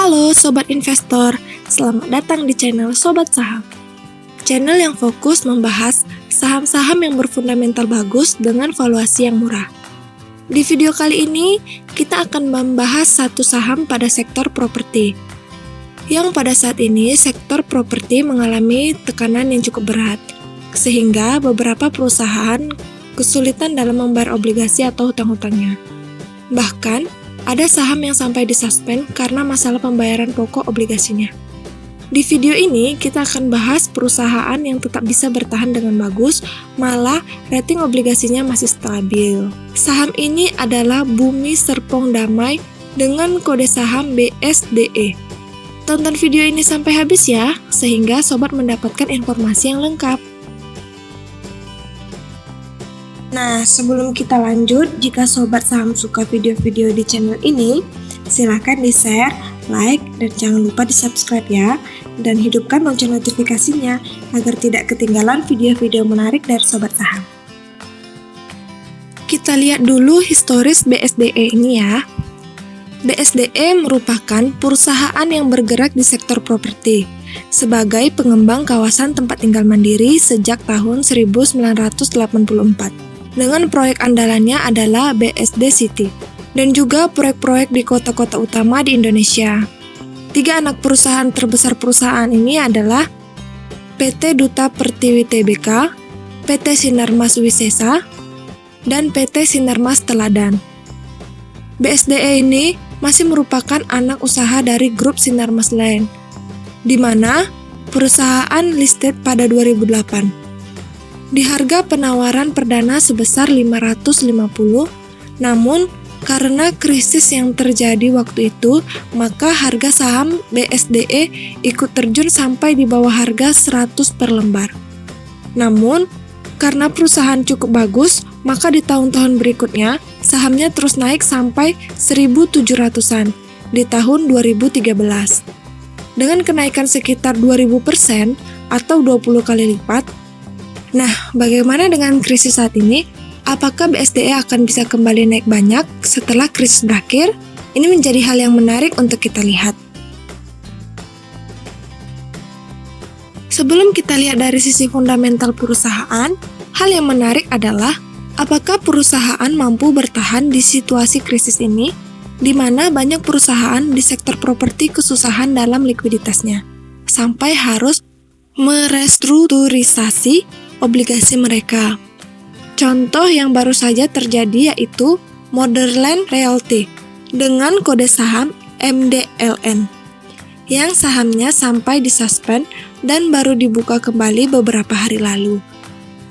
Halo Sobat Investor, selamat datang di channel Sobat Saham. Channel yang fokus membahas saham-saham yang berfundamental bagus dengan valuasi yang murah. Di video kali ini, kita akan membahas satu saham pada sektor properti. Yang pada saat ini, sektor properti mengalami tekanan yang cukup berat, sehingga beberapa perusahaan kesulitan dalam membayar obligasi atau hutang-hutangnya. Bahkan, ada saham yang sampai disuspend karena masalah pembayaran pokok obligasinya. Di video ini, kita akan bahas perusahaan yang tetap bisa bertahan dengan bagus, malah rating obligasinya masih stabil. Saham ini adalah Bumi Serpong Damai dengan kode saham BSDE. Tonton video ini sampai habis ya, sehingga sobat mendapatkan informasi yang lengkap. Nah, sebelum kita lanjut, jika sobat saham suka video-video di channel ini, silahkan di-share, like, dan jangan lupa di-subscribe ya, dan hidupkan lonceng notifikasinya agar tidak ketinggalan video-video menarik dari sobat saham. Kita lihat dulu historis BSDE ini ya. BSDE merupakan perusahaan yang bergerak di sektor properti sebagai pengembang kawasan tempat tinggal mandiri sejak tahun 1984. Dengan proyek andalannya adalah BSD City, dan juga proyek-proyek di kota-kota utama di Indonesia. 3 anak perusahaan terbesar perusahaan ini adalah PT Duta Pertiwi Tbk, PT Sinarmas Wisesa, dan PT Sinarmas Teladan. BSDE ini masih merupakan anak usaha dari grup Sinarmas Land, di mana perusahaan listed pada 2008. Di harga penawaran perdana sebesar 550, namun karena krisis yang terjadi waktu itu, maka harga saham BSDE ikut terjun sampai di bawah harga 100 per lembar. Namun, karena perusahaan cukup bagus, maka di tahun-tahun berikutnya, sahamnya terus naik sampai 1.700-an di tahun 2013. Dengan kenaikan sekitar 2.000% atau 20 kali lipat. Nah, bagaimana dengan krisis saat ini? Apakah BSDE akan bisa kembali naik banyak setelah krisis berakhir? Ini menjadi hal yang menarik untuk kita lihat. Sebelum kita lihat dari sisi fundamental perusahaan, hal yang menarik adalah apakah perusahaan mampu bertahan di situasi krisis ini, di mana banyak perusahaan di sektor properti kesusahan dalam likuiditasnya, sampai harus merestrukturisasi obligasi mereka. Contoh yang baru saja terjadi yaitu Motherland Realty dengan kode saham MDLN yang sahamnya sampai disuspend dan baru dibuka kembali beberapa hari lalu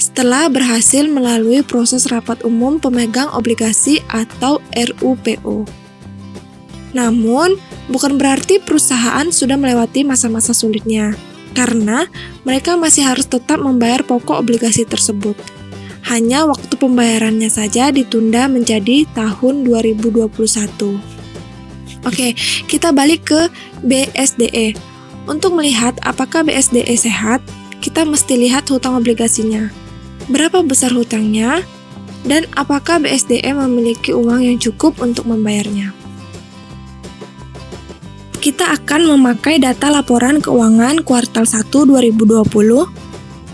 setelah berhasil melalui proses rapat umum pemegang obligasi atau RUPO. Namun, bukan berarti perusahaan sudah melewati masa-masa sulitnya, karena mereka masih harus tetap membayar pokok obligasi tersebut. Hanya waktu pembayarannya saja ditunda menjadi tahun 2021. Oke, kita balik ke BSDE. Untuk melihat apakah BSDE sehat, kita mesti lihat hutang obligasinya. Berapa besar hutangnya, dan apakah BSDE memiliki uang yang cukup untuk membayarnya. Kita akan memakai data laporan keuangan kuartal 1 2020,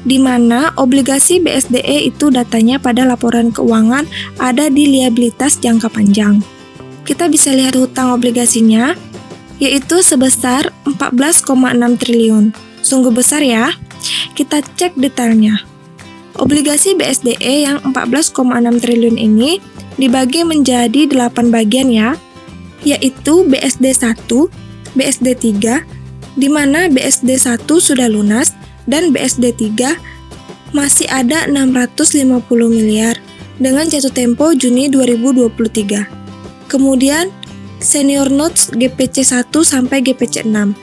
di mana obligasi BSDE itu datanya pada laporan keuangan ada di liabilitas jangka panjang. Kita bisa lihat hutang obligasinya, yaitu sebesar 14,6 triliun. Sungguh besar ya. Kita cek detailnya. Obligasi BSDE yang 14,6 triliun ini dibagi menjadi 8 bagian ya, yaitu BSD 1, BSD 3, di mana BSD 1 sudah lunas dan BSD 3 masih ada 650 miliar dengan jatuh tempo Juni 2023. Kemudian Senior Notes GPC 1 sampai GPC 6,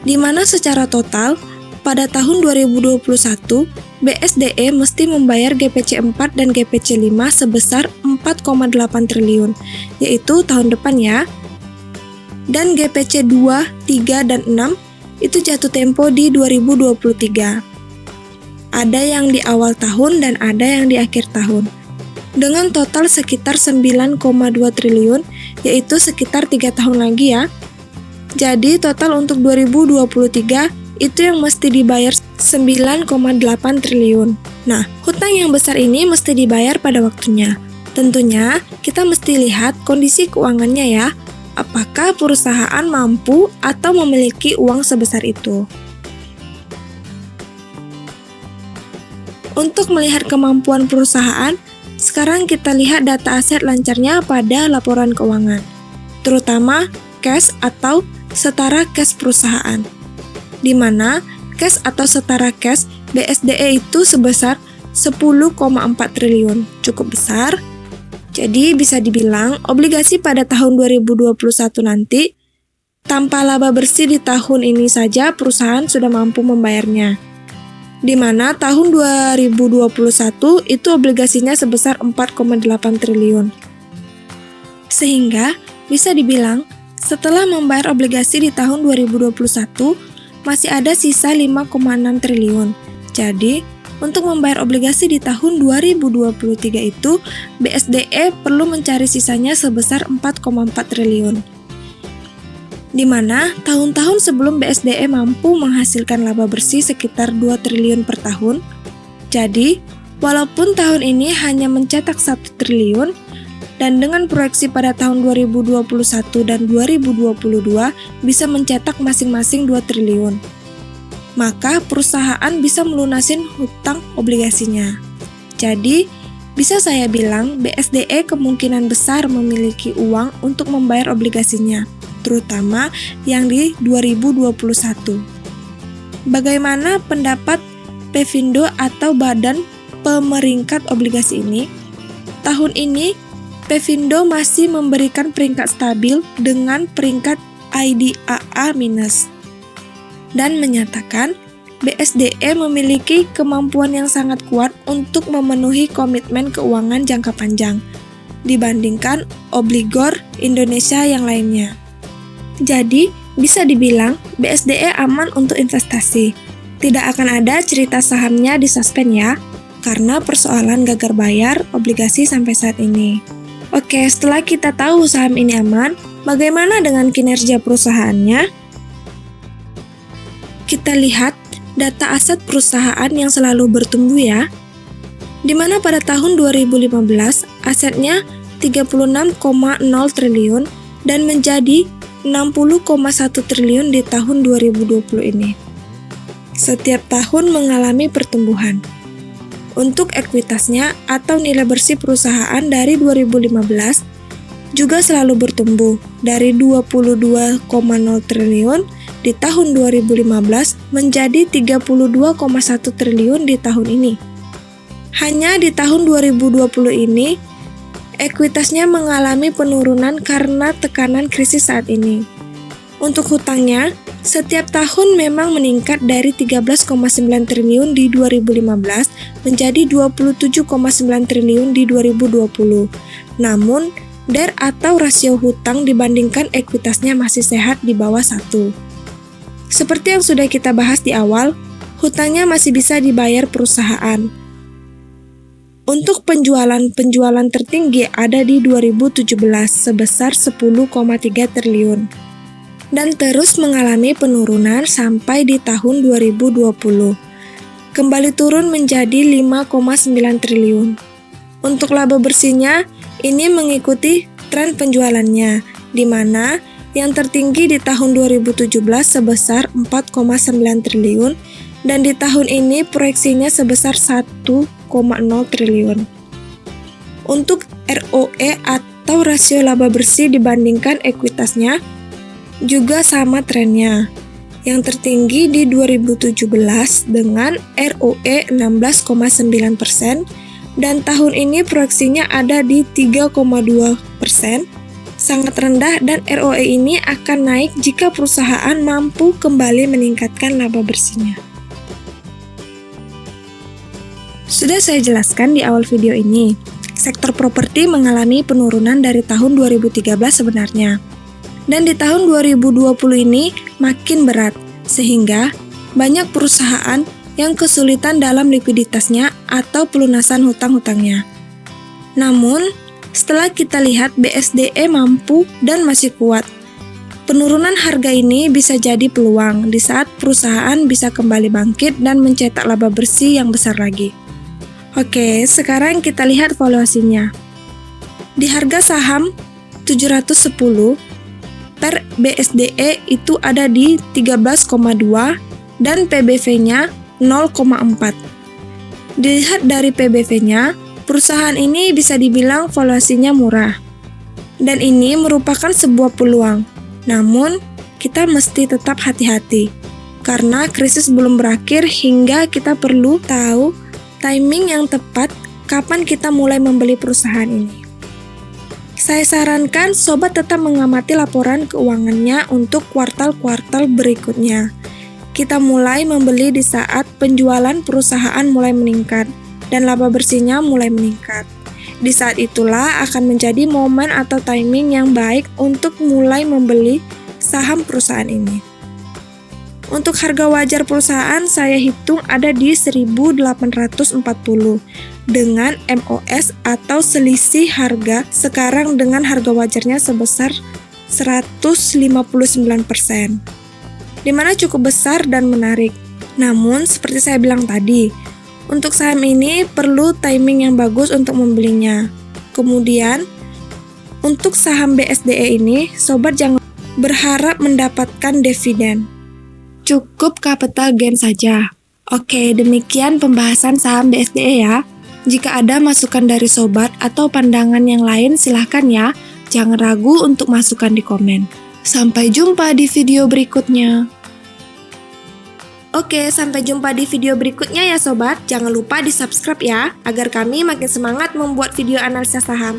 di mana secara total pada tahun 2021 BSDE mesti membayar GPC 4 dan GPC 5 sebesar 4,8 triliun, yaitu tahun depan ya. Dan GPC 2, 3, dan 6 itu jatuh tempo di 2023. Ada yang di awal tahun dan ada yang di akhir tahun. Dengan total sekitar 9,2 triliun, yaitu sekitar 3 tahun lagi ya. Jadi total untuk 2023 itu yang mesti dibayar 9,8 triliun. Nah, hutang yang besar ini mesti dibayar pada waktunya. Tentunya kita mesti lihat kondisi keuangannya ya. Apakah perusahaan mampu atau memiliki uang sebesar itu? Untuk melihat kemampuan perusahaan, sekarang kita lihat data aset lancarnya pada laporan keuangan, terutama cash atau setara cash perusahaan, di mana cash atau setara cash BSDE itu sebesar 10,4 triliun, cukup besar. Jadi bisa dibilang obligasi pada tahun 2021 nanti, tanpa laba bersih di tahun ini saja perusahaan sudah mampu membayarnya. Di mana tahun 2021 itu obligasinya sebesar 4,8 triliun. Sehingga bisa dibilang setelah membayar obligasi di tahun 2021 masih ada sisa 5,6 triliun. Jadi, untuk membayar obligasi di tahun 2023 itu BSDE perlu mencari sisanya sebesar 4,4 triliun. Di mana tahun-tahun sebelum BSDE mampu menghasilkan laba bersih sekitar 2 triliun per tahun. Jadi, walaupun tahun ini hanya mencetak 1 triliun, dan dengan proyeksi pada tahun 2021 dan 2022 bisa mencetak masing-masing 2 triliun, maka perusahaan bisa melunasin hutang obligasinya. Jadi, bisa saya bilang BSDE kemungkinan besar memiliki uang untuk membayar obligasinya, terutama yang di 2021. Bagaimana pendapat Pevindo atau Badan Pemeringkat Obligasi ini? Tahun ini, Pevindo masih memberikan peringkat stabil dengan peringkat IDAA- dan menyatakan BSDE memiliki kemampuan yang sangat kuat untuk memenuhi komitmen keuangan jangka panjang dibandingkan obligor Indonesia yang lainnya. Jadi, bisa dibilang BSDE aman untuk investasi. Tidak akan ada cerita sahamnya disuspend ya, karena persoalan gagal bayar obligasi sampai saat ini. Oke, setelah kita tahu saham ini aman, bagaimana dengan kinerja perusahaannya? Kita lihat data aset perusahaan yang selalu bertumbuh ya, di mana pada tahun 2015 asetnya 36,0 triliun dan menjadi 60,1 triliun di tahun 2020 ini. Setiap tahun mengalami pertumbuhan. Untuk ekuitasnya atau nilai bersih perusahaan dari 2015 juga selalu bertumbuh dari 22,0 triliun di tahun 2015 menjadi 32,1 triliun di tahun ini. Hanya di tahun 2020 ini ekuitasnya mengalami penurunan karena tekanan krisis saat ini. Untuk hutangnya, setiap tahun memang meningkat dari 13,9 triliun di 2015 menjadi 27,9 triliun di 2020. Namun, DER atau rasio hutang dibandingkan ekuitasnya masih sehat di bawah 1. Seperti yang sudah kita bahas di awal, hutangnya masih bisa dibayar perusahaan. Untuk penjualan tertinggi ada di 2017 sebesar 10,3 triliun dan terus mengalami penurunan sampai di tahun 2020. Kembali turun menjadi 5,9 triliun. Untuk laba bersihnya ini mengikuti tren penjualannya, di mana yang tertinggi di tahun 2017 sebesar 4,9 triliun dan di tahun ini proyeksinya sebesar 1,0 triliun. Untuk ROE atau rasio laba bersih dibandingkan ekuitasnya juga sama trennya. Yang tertinggi di 2017 dengan ROE 16,9% dan tahun ini proyeksinya ada di 3,2%. Sangat rendah dan ROE ini akan naik jika perusahaan mampu kembali meningkatkan laba bersihnya. Sudah saya jelaskan di awal video ini, sektor properti mengalami penurunan dari tahun 2013 sebenarnya. Dan di tahun 2020 ini makin berat, sehingga banyak perusahaan yang kesulitan dalam likuiditasnya atau pelunasan hutang-hutangnya. Namun, setelah kita lihat BSDE mampu dan masih kuat. Penurunan harga ini bisa jadi peluang di saat perusahaan bisa kembali bangkit dan mencetak laba bersih yang besar lagi. Oke, sekarang kita lihat valuasinya. Di harga saham 710 per BSDE itu ada di 13,2 dan PBV-nya 0,4. Dilihat dari PBV-nya, perusahaan ini bisa dibilang valuasinya murah. Dan ini merupakan sebuah peluang. Namun, kita mesti tetap hati-hati. Karena krisis belum berakhir hingga kita perlu tahu timing yang tepat kapan kita mulai membeli perusahaan ini. Saya sarankan sobat tetap mengamati laporan keuangannya untuk kuartal-kuartal berikutnya. Kita mulai membeli di saat penjualan perusahaan mulai meningkat dan laba bersihnya mulai meningkat. Di saat itulah akan menjadi momen atau timing yang baik untuk mulai membeli saham perusahaan ini. Untuk harga wajar perusahaan saya hitung ada di 1.840 dengan MOS atau selisih harga sekarang dengan harga wajarnya sebesar 159%. Dimana cukup besar dan menarik. Namun, seperti saya bilang tadi, untuk saham ini perlu timing yang bagus untuk membelinya. Kemudian, untuk saham BSDE ini, sobat jangan berharap mendapatkan dividen. Cukup capital gain saja. Oke, demikian pembahasan saham BSDE ya. Jika ada masukan dari sobat atau pandangan yang lain, silahkan ya. Jangan ragu untuk masukkan di komen. Sampai jumpa di video berikutnya. Oke, sampai jumpa di video berikutnya ya sobat. Jangan lupa di subscribe ya, agar kami makin semangat membuat video analisa saham.